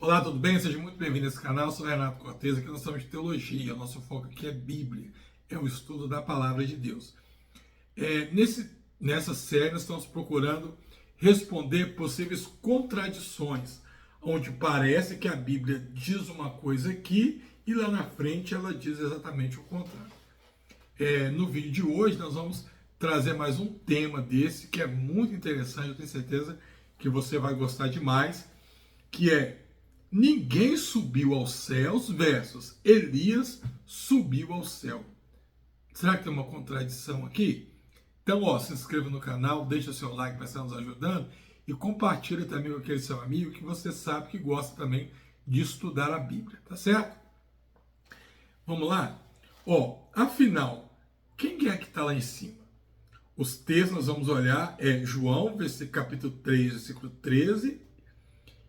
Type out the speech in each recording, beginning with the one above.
Olá, tudo bem? Seja muito bem-vindo a esse canal. Eu sou Renato Cortez, aqui nós estamos de teologia. O nosso foco aqui é Bíblia, é o estudo da palavra de Deus. Nessa série nós estamos procurando responder possíveis contradições, onde parece que a Bíblia diz uma coisa aqui e lá na frente ela diz exatamente o contrário. No vídeo de hoje nós vamos trazer mais um tema desse que é muito interessante, eu tenho certeza que você vai gostar demais, que é ninguém subiu aos céus versus Elias subiu ao céu. Será que tem uma contradição aqui? Então, se inscreva no canal, deixa o seu like para estar nos ajudando e compartilha também com aquele seu amigo que você sabe que gosta também de estudar a Bíblia, tá certo? Vamos lá? Afinal, quem é que está lá em cima? Os textos nós vamos olhar João, capítulo 3, versículo 13,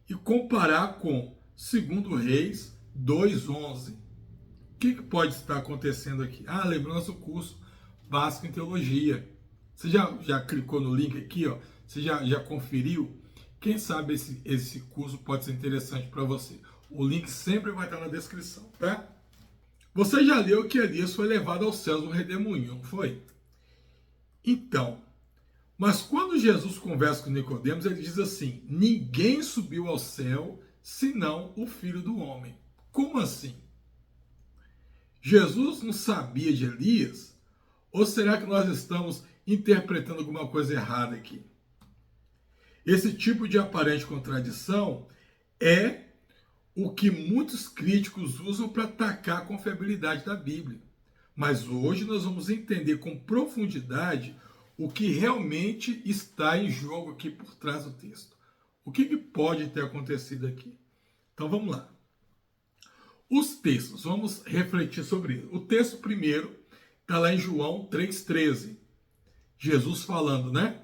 e comparar com 2 Reis 2:11. O que pode estar acontecendo aqui? Lembrando nosso curso básico em teologia. Você já clicou no link aqui, ó? Você já conferiu? Quem sabe esse curso pode ser interessante para você. O link sempre vai estar na descrição, tá? Você já leu que Elias foi levado aos céus no redemoinho, não foi? Então, mas quando Jesus conversa com Nicodemos, ele diz assim: ninguém subiu ao céu senão o Filho do Homem. Como assim? Jesus não sabia de Elias? Ou será que nós estamos interpretando alguma coisa errada aqui? Esse tipo de aparente contradição é o que muitos críticos usam para atacar a confiabilidade da Bíblia. Mas hoje nós vamos entender com profundidade o que realmente está em jogo aqui por trás do texto. O que pode ter acontecido aqui? Então vamos lá. Os textos, vamos refletir sobre isso. O texto primeiro está lá em João 3,13. Jesus falando, né?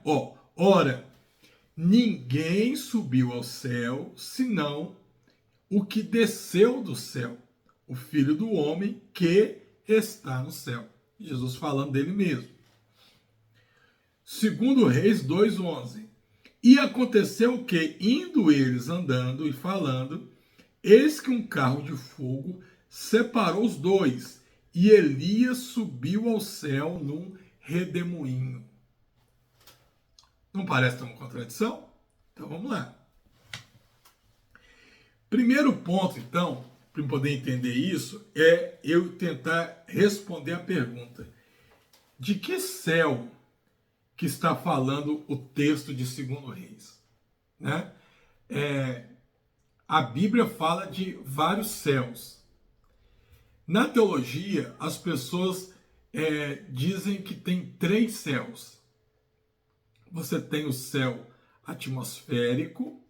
Ora, ninguém subiu ao céu, senão o que desceu do céu, o Filho do Homem que está no céu. Jesus falando dele mesmo. 2 Reis 2:11. E aconteceu que, indo eles andando e falando, eis que um carro de fogo separou os dois, e Elias subiu ao céu num redemoinho. Não parece ter uma contradição? Então vamos lá. Primeiro ponto, então, para poder entender isso, é eu tentar responder a pergunta: de que céu que está falando o texto de 2 Reis? Né? A Bíblia fala de vários céus. Na teologia, as pessoas dizem que tem 3 céus. Você tem o céu atmosférico,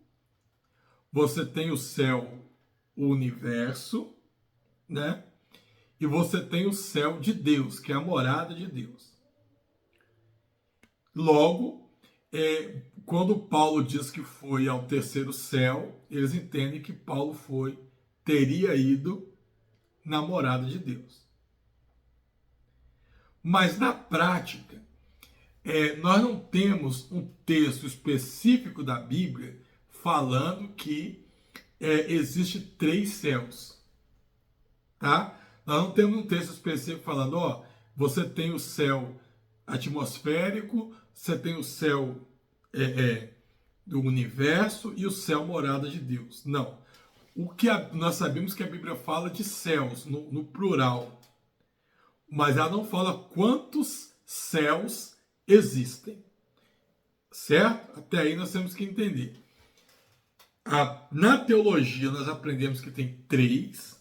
você tem o céu, o universo, né? E você tem o céu de Deus, que é a morada de Deus. Logo, quando Paulo diz que foi ao terceiro céu, eles entendem que Paulo teria ido na morada de Deus. Mas na prática, nós não temos um texto específico da Bíblia falando que existe 3 céus, tá? Nós não temos um texto específico falando, você tem o céu atmosférico, você tem o céu do universo e o céu morada de Deus. Não. Nós sabemos que a Bíblia fala de céus, no plural, mas ela não fala quantos céus existem. Certo? Até aí nós temos que entender. Na teologia nós aprendemos que tem 3,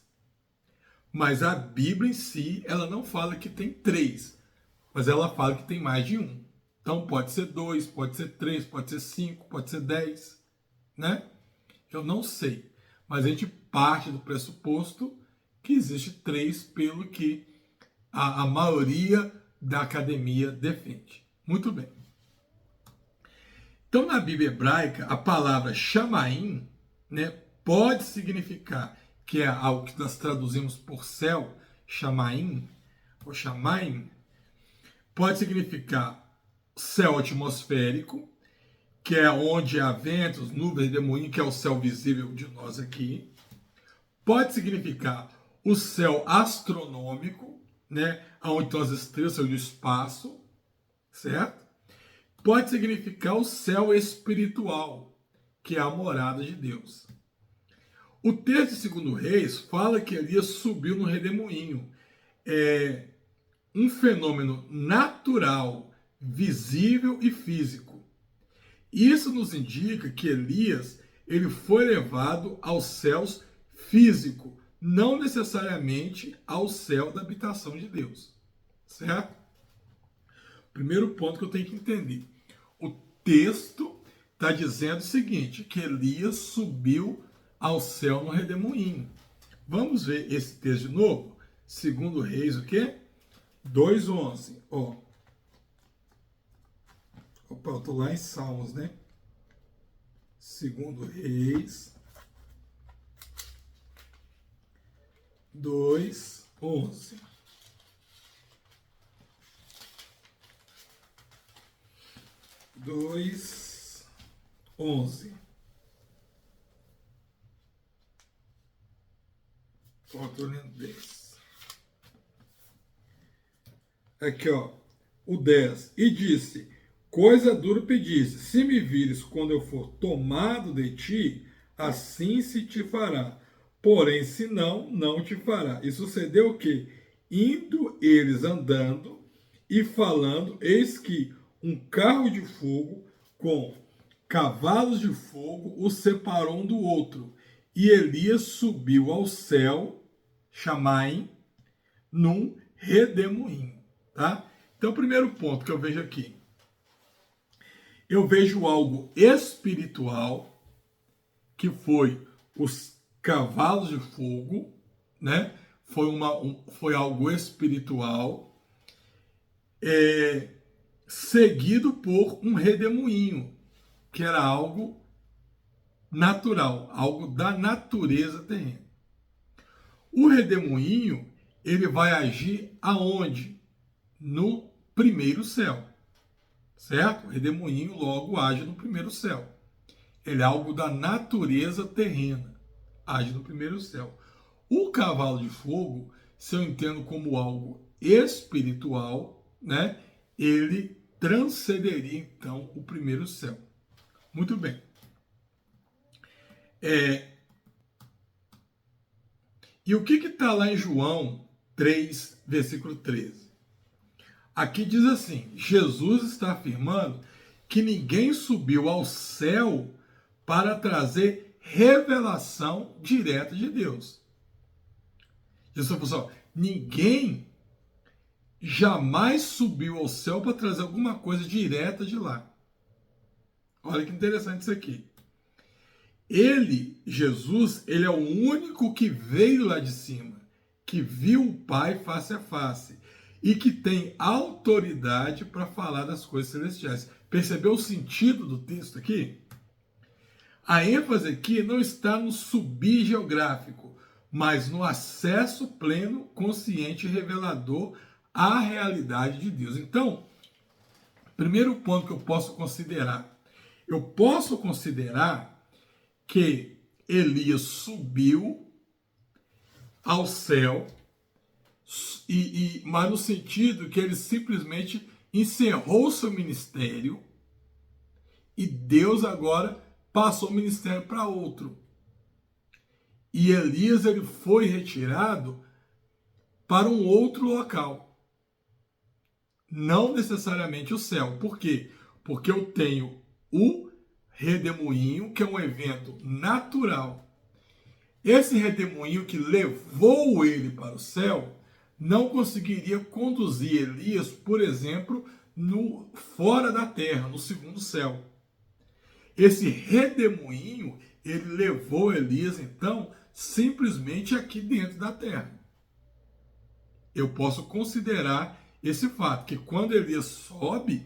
mas a Bíblia em si, ela não fala que tem 3, mas ela fala que tem mais de um. Então pode ser 2, pode ser 3, pode ser 5, pode ser 10, né? Eu não sei, mas a gente parte do pressuposto que existe 3 pelo que a maioria da academia defende. Muito bem. Então, na Bíblia hebraica, a palavra Shamaim, né, pode significar, que é algo que nós traduzimos por céu, Shamaim, ou Shamaim, pode significar céu atmosférico, que é onde há ventos, nuvens, redemoinho, que é o céu visível de nós aqui. Pode significar o céu astronômico, né, onde estão as estrelas, o espaço, certo? Pode significar o céu espiritual, que é a morada de Deus. O texto de 2 Reis fala que Elias subiu no redemoinho. É um fenômeno natural, visível e físico. Isso nos indica que Elias ele foi levado aos céus físico, não necessariamente ao céu da habitação de Deus. Certo? Primeiro ponto que eu tenho que entender. O texto está dizendo o seguinte, que Elias subiu ao céu no redemoinho. Vamos ver esse texto de novo? 2 Reis, o quê? 2:11. Ó. Opa, eu estou lá em Salmos, né? 2 Reis 2:11. 2:11. Estou lendo 10. Aqui, ó. O 10. E disse: coisa dura pediste, se me vires quando eu for tomado de ti, assim se te fará. Porém, se não, não te fará. E sucedeu o quê? Indo eles andando e falando, eis que um carro de fogo com cavalos de fogo os separou um do outro. E Elias subiu ao céu, Chamaim, num redemoinho. Tá? Então, o primeiro ponto que eu vejo aqui. Eu vejo algo espiritual, que foi os cavalos de fogo, né? Foi algo espiritual, seguido por um redemoinho, que era algo natural, algo da natureza terrena. O redemoinho, ele vai agir aonde? No primeiro céu, certo? O redemoinho logo age no primeiro céu. Ele é algo da natureza terrena, age no primeiro céu. O cavalo de fogo, se eu entendo como algo espiritual, né? Ele transcenderia então o primeiro céu. Muito bem. E o que está lá em João 3, versículo 13? Aqui diz assim, Jesus está afirmando que ninguém subiu ao céu para trazer revelação direta de Deus. Jesus falou assim, ninguém jamais subiu ao céu para trazer alguma coisa direta de lá. Olha que interessante isso aqui. Jesus, ele é o único que veio lá de cima, que viu o Pai face a face e que tem autoridade para falar das coisas celestiais. Percebeu o sentido do texto aqui? A ênfase aqui não está no subir geográfico, mas no acesso pleno, consciente e revelador à realidade de Deus. Então, primeiro ponto que eu posso considerar que Elias subiu ao céu, mas no sentido que ele simplesmente encerrou seu ministério e Deus agora passou o ministério para outro. E Elias ele foi retirado para um outro local. Não necessariamente o céu. Por quê? Porque eu tenho o redemoinho, que é um evento natural. Esse redemoinho que levou ele para o céu não conseguiria conduzir Elias, por exemplo, fora da terra, no segundo céu. Esse redemoinho, ele levou Elias, então, simplesmente aqui dentro da terra. Eu posso considerar esse fato, que quando Elias sobe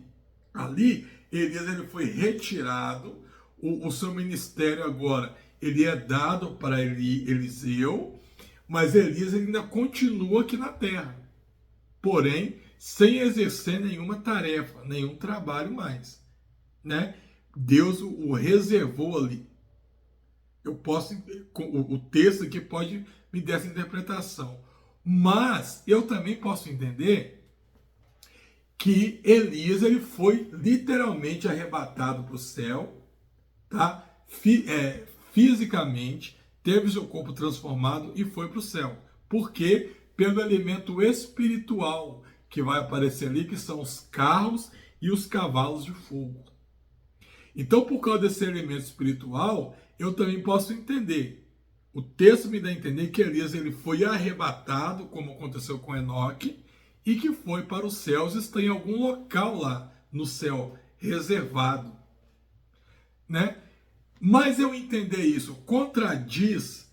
ali, Elias ele foi retirado, o seu ministério agora ele é dado para Eliseu, mas Elias ainda continua aqui na terra, porém sem exercer nenhuma tarefa, nenhum trabalho mais, né? Deus o reservou ali. Eu posso, o texto aqui pode me dar essa interpretação. Mas eu também posso entender que Elias ele foi literalmente arrebatado para o céu, tá? Fisicamente, teve seu corpo transformado e foi para o céu. Por quê? Pelo elemento espiritual que vai aparecer ali, que são os carros e os cavalos de fogo. Então, por causa desse elemento espiritual, eu também posso entender. O texto me dá a entender que Elias ele foi arrebatado, como aconteceu com Enoque, e que foi para os céus, está em algum local lá no céu, reservado. Né? Mas eu entender isso contradiz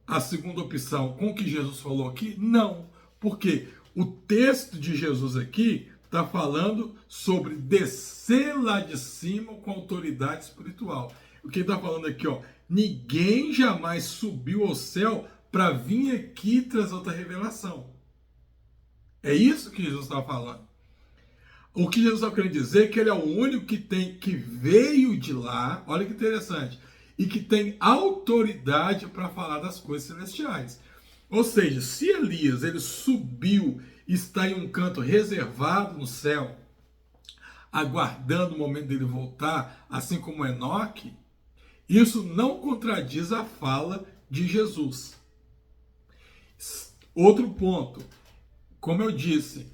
a segunda opção com o que Jesus falou aqui? Não, porque o texto de Jesus aqui está falando sobre descer lá de cima com autoridade espiritual. O que ele está falando aqui, ó, ninguém jamais subiu ao céu para vir aqui trazer outra revelação. É isso que Jesus está falando. O que Jesus está querendo dizer é que ele é o único que veio de lá, olha que interessante, e que tem autoridade para falar das coisas celestiais. Ou seja, se Elias ele subiu, está em um canto reservado no céu, aguardando o momento dele voltar, assim como Enoque, isso não contradiz a fala de Jesus. Outro ponto, como eu disse,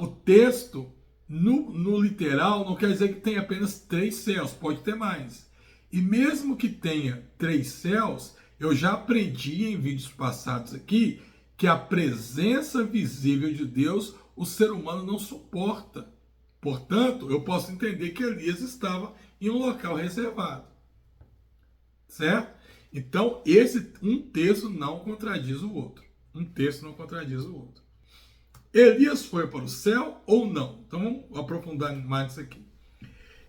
o texto no literal não quer dizer que tem apenas 3 céus, pode ter mais. E mesmo que tenha 3 céus, eu já aprendi em vídeos passados aqui que a presença visível de Deus o ser humano não suporta. Portanto, eu posso entender que Elias estava em um local reservado. Certo? Então, um texto não contradiz o outro. Um texto não contradiz o outro. Elias foi para o céu ou não? Então vamos aprofundar mais isso aqui.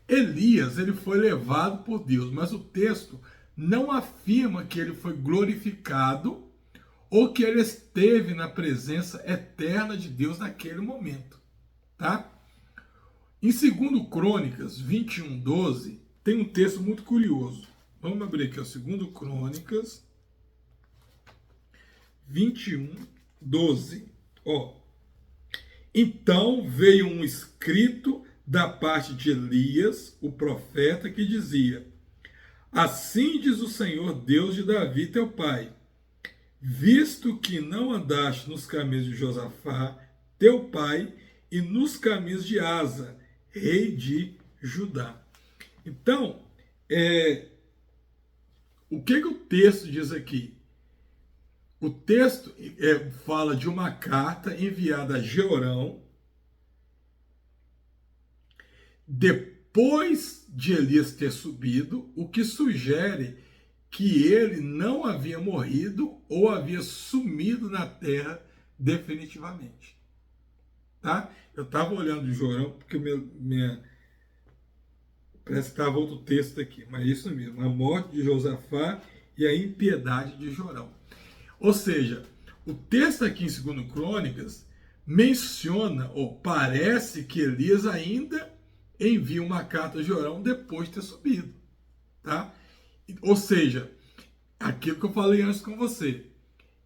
Elias ele foi levado por Deus, mas o texto não afirma que ele foi glorificado ou que ele esteve na presença eterna de Deus naquele momento. Tá? Em 2 Crônicas 21:12, tem um texto muito curioso. Vamos abrir aqui, 2 Crônicas 21:12. Ó. Então veio um escrito da parte de Elias, o profeta, que dizia: assim diz o Senhor Deus de Davi, teu pai, visto que não andaste nos caminhos de Josafá, teu pai, e nos caminhos de Asa, rei de Judá. Então, o que o texto diz aqui? O texto fala de uma carta enviada a Jeorão, depois de Elias ter subido, o que sugere que ele não havia morrido ou havia sumido na terra definitivamente. Tá? Eu estava olhando o Jeorão, porque parece que estava outro texto aqui, mas é isso mesmo, a morte de Josafá e a impiedade de Jeorão. Ou seja, o texto aqui em 2 Crônicas menciona, ou parece que Elias ainda envia uma carta a Jeorão depois de ter subido. Tá? Ou seja, aquilo que eu falei antes com você,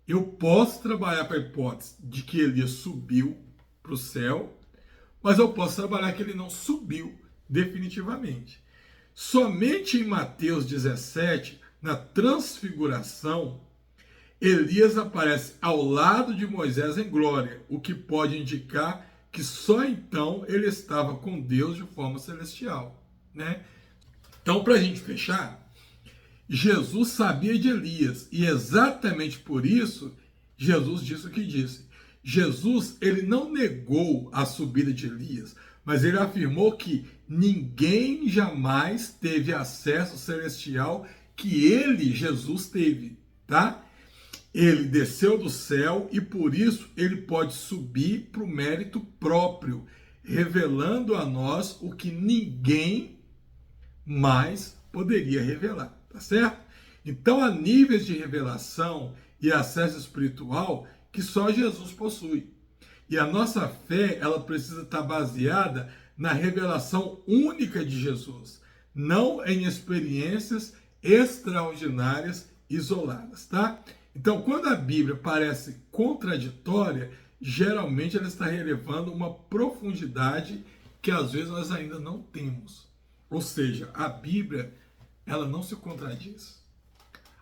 eu posso trabalhar para a hipótese de que Elias subiu para o céu, mas eu posso trabalhar que ele não subiu definitivamente. Somente em Mateus 17, na transfiguração, Elias aparece ao lado de Moisés em glória, o que pode indicar que só então ele estava com Deus de forma celestial. Né? Então, para a gente fechar, Jesus sabia de Elias e exatamente por isso Jesus disse o que disse. Jesus ele não negou a subida de Elias, mas ele afirmou que ninguém jamais teve acesso celestial que ele, Jesus, teve. Tá? Ele desceu do céu e por isso ele pode subir para o mérito próprio, revelando a nós o que ninguém mais poderia revelar, tá certo? Então há níveis de revelação e acesso espiritual que só Jesus possui. E a nossa fé, ela precisa estar baseada na revelação única de Jesus, não em experiências extraordinárias isoladas, tá? Então, quando a Bíblia parece contraditória, geralmente ela está relevando uma profundidade que às vezes nós ainda não temos. Ou seja, a Bíblia, ela não se contradiz.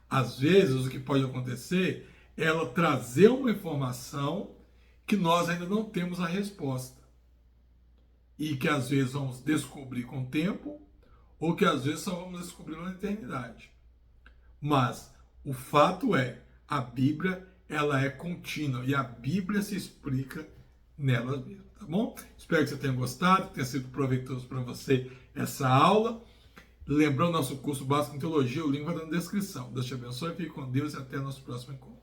Às vezes, o que pode acontecer é ela trazer uma informação que nós ainda não temos a resposta. E que às vezes vamos descobrir com o tempo, ou que às vezes só vamos descobrir na eternidade. Mas o fato é, a Bíblia, ela é contínua e a Bíblia se explica nela mesma, tá bom? Espero que você tenha gostado, que tenha sido proveitoso para você essa aula. Lembrando nosso curso básico em teologia, o link vai estar na descrição. Deus te abençoe, fique com Deus e até nosso próximo encontro.